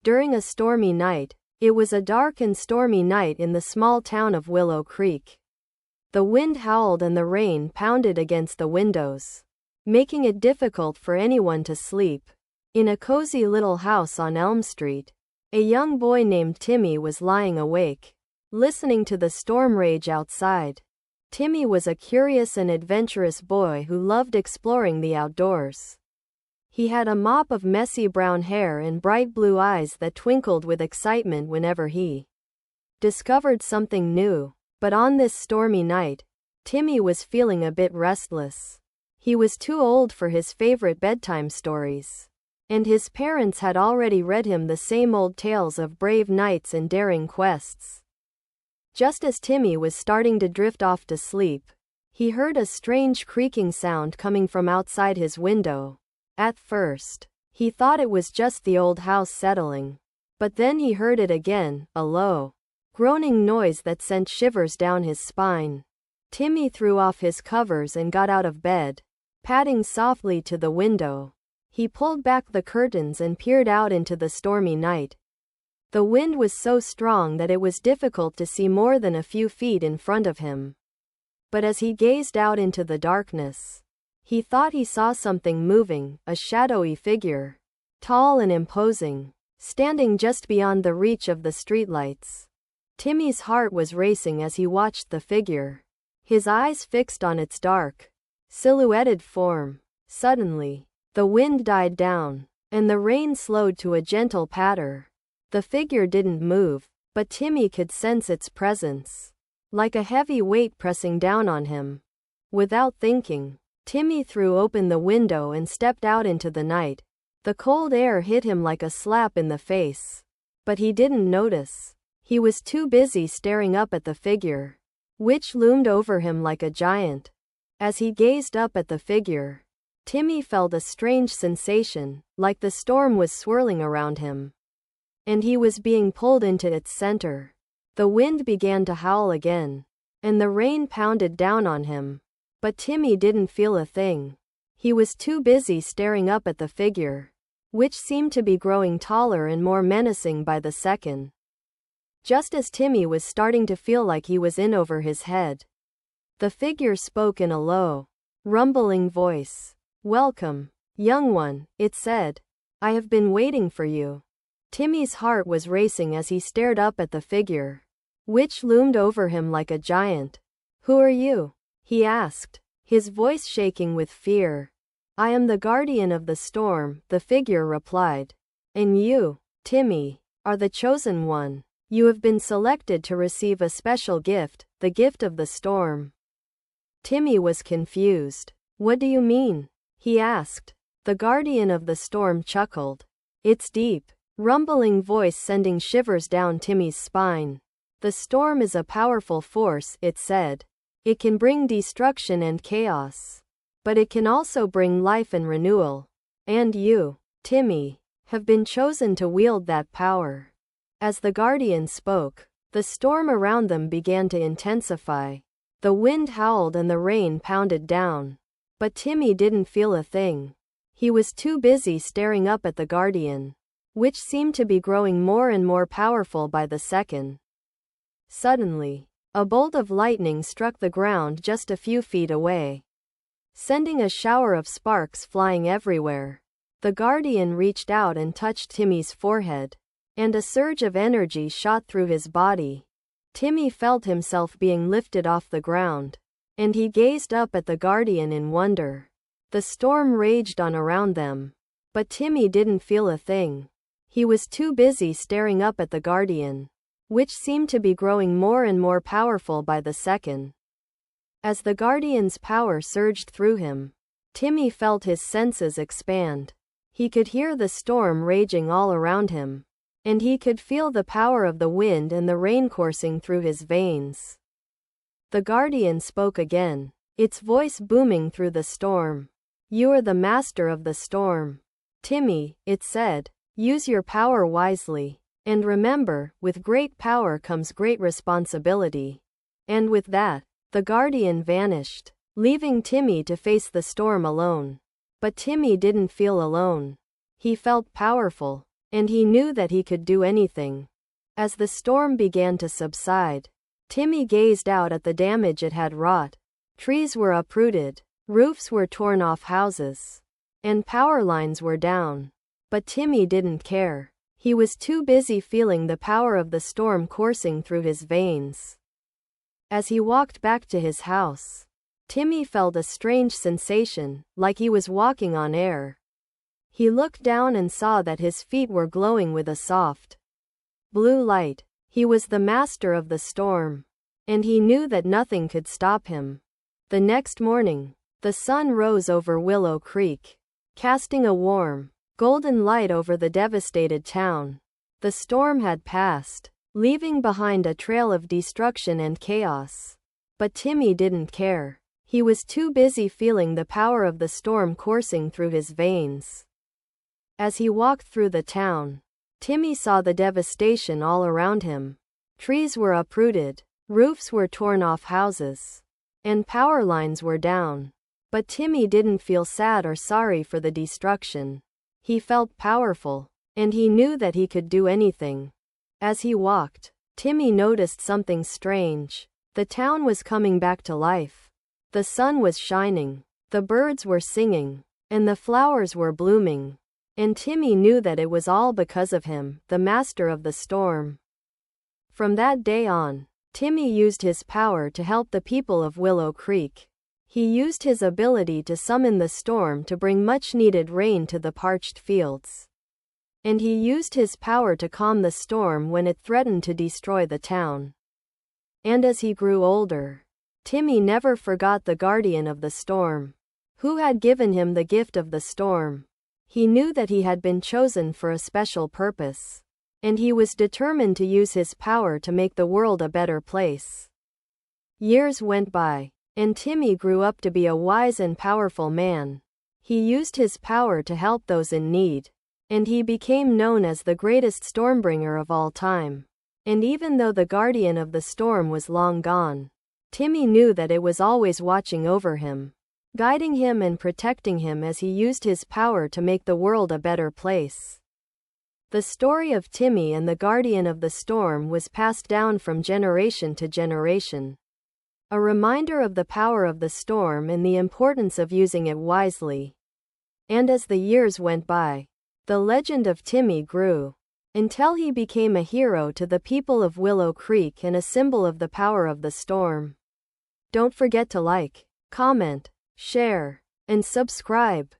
During a stormy night, it was a dark and stormy night in the small town of Willow Creek. The wind howled and the rain pounded against the windows, making it difficult for anyone to sleep. In a cozy little house on Elm Street, a young boy named Timmy was lying awake, listening to the storm rage outside. Timmy was a curious and adventurous boy who loved exploring the outdoors. He had a mop of messy brown hair and bright blue eyes that twinkled with excitement whenever he discovered something new. But on this stormy night, Timmy was feeling a bit restless. He was too old for his favorite bedtime stories, and his parents had already read him the same old tales of brave knights and daring quests. Just as Timmy was starting to drift off to sleep, he heard a strange creaking sound coming from outside his window. At first, he thought it was just the old house settling. But then he heard it again, a low, groaning noise that sent shivers down his spine. Timmy threw off his covers and got out of bed, padding softly to the window. He pulled back the curtains and peered out into the stormy night. The wind was so strong that it was difficult to see more than a few feet in front of him. But as he gazed out into the darkness, he thought he saw something moving, a shadowy figure, tall and imposing, standing just beyond the reach of the streetlights. Timmy's heart was racing as he watched the figure, his eyes fixed on its dark, silhouetted form. Suddenly, the wind died down, and the rain slowed to a gentle patter. The figure didn't move, but Timmy could sense its presence, like a heavy weight pressing down on him. Without thinking, Timmy threw open the window and stepped out into the night. The cold air hit him like a slap in the face, but he didn't notice. He was too busy staring up at the figure, which loomed over him like a giant. As he gazed up at the figure, Timmy felt a strange sensation, like the storm was swirling around him, and he was being pulled into its center. The wind began to howl again, and the rain pounded down on him. But Timmy didn't feel a thing. He was too busy staring up at the figure, which seemed to be growing taller and more menacing by the second. Just as Timmy was starting to feel like he was in over his head, the figure spoke in a low, rumbling voice. "Welcome, young one," it said. "I have been waiting for you." Timmy's heart was racing as he stared up at the figure, which loomed over him like a giant. "Who are you?" he asked, his voice shaking with fear. "I am the guardian of the storm," the figure replied. "And you, Timmy, are the chosen one. You have been selected to receive a special gift, the gift of the storm." Timmy was confused. "What do you mean?" he asked. The guardian of the storm chuckled, its deep, rumbling voice sending shivers down Timmy's spine. "The storm is a powerful force," it said. "It can bring destruction and chaos, but it can also bring life and renewal. And you, Timmy, have been chosen to wield that power." As the guardian spoke, the storm around them began to intensify. The wind howled and the rain pounded down. But Timmy didn't feel a thing. He was too busy staring up at the guardian, which seemed to be growing more and more powerful by the second. Suddenly, a bolt of lightning struck the ground just a few feet away, sending a shower of sparks flying everywhere. The guardian reached out and touched Timmy's forehead, and a surge of energy shot through his body. Timmy felt himself being lifted off the ground, and he gazed up at the guardian in wonder. The storm raged on around them, but Timmy didn't feel a thing. He was too busy staring up at the guardian, which seemed to be growing more and more powerful by the second. As the guardian's power surged through him, Timmy felt his senses expand. He could hear the storm raging all around him, and he could feel the power of the wind and the rain coursing through his veins. The guardian spoke again, its voice booming through the storm. "You are the master of the storm, Timmy," it said. "Use your power wisely. And remember, with great power comes great responsibility." And with that, the guardian vanished, leaving Timmy to face the storm alone. But Timmy didn't feel alone. He felt powerful. and he knew that he could do anything. As the storm began to subside, Timmy gazed out at the damage it had wrought. Trees were uprooted, roofs were torn off houses, and power lines were down. But Timmy didn't care. He was too busy feeling the power of the storm coursing through his veins. As he walked back to his house, Timmy felt a strange sensation, like he was walking on air. He looked down and saw that his feet were glowing with a soft blue light. He was the master of the storm, and he knew that nothing could stop him. The next morning, the sun rose over Willow Creek, casting a warm, golden light over the devastated town. The storm had passed, leaving behind a trail of destruction and chaos. But Timmy didn't care. He was too busy feeling the power of the storm coursing through his veins. As he walked through the town, Timmy saw the devastation all around him. Trees were uprooted, roofs were torn off houses, and power lines were down. But Timmy didn't feel sad or sorry for the destruction. He felt powerful, and he knew that he could do anything. As he walked, Timmy noticed something strange. The town was coming back to life. The sun was shining, the birds were singing, and the flowers were blooming. And Timmy knew that it was all because of him, the master of the storm. From that day on, Timmy used his power to help the people of Willow Creek. He used his ability to summon the storm to bring much-needed rain to the parched fields. And he used his power to calm the storm when it threatened to destroy the town. And as he grew older, Timmy never forgot the guardian of the storm, who had given him the gift of the storm. He knew that he had been chosen for a special purpose, and he was determined to use his power to make the world a better place. Years went by, and Timmy grew up to be a wise and powerful man. He used his power to help those in need, and he became known as the greatest stormbringer of all time. And even though the guardian of the storm was long gone, Timmy knew that it was always watching over him, guiding him and protecting him as he used his power to make the world a better place. The story of Timmy and the guardian of the storm was passed down from generation to generation. A reminder of the power of the storm and the importance of using it wisely. And as the years went by, the legend of Timmy grew, until he became a hero to the people of Willow Creek and a symbol of the power of the storm. Don't forget to like, comment, share, and subscribe.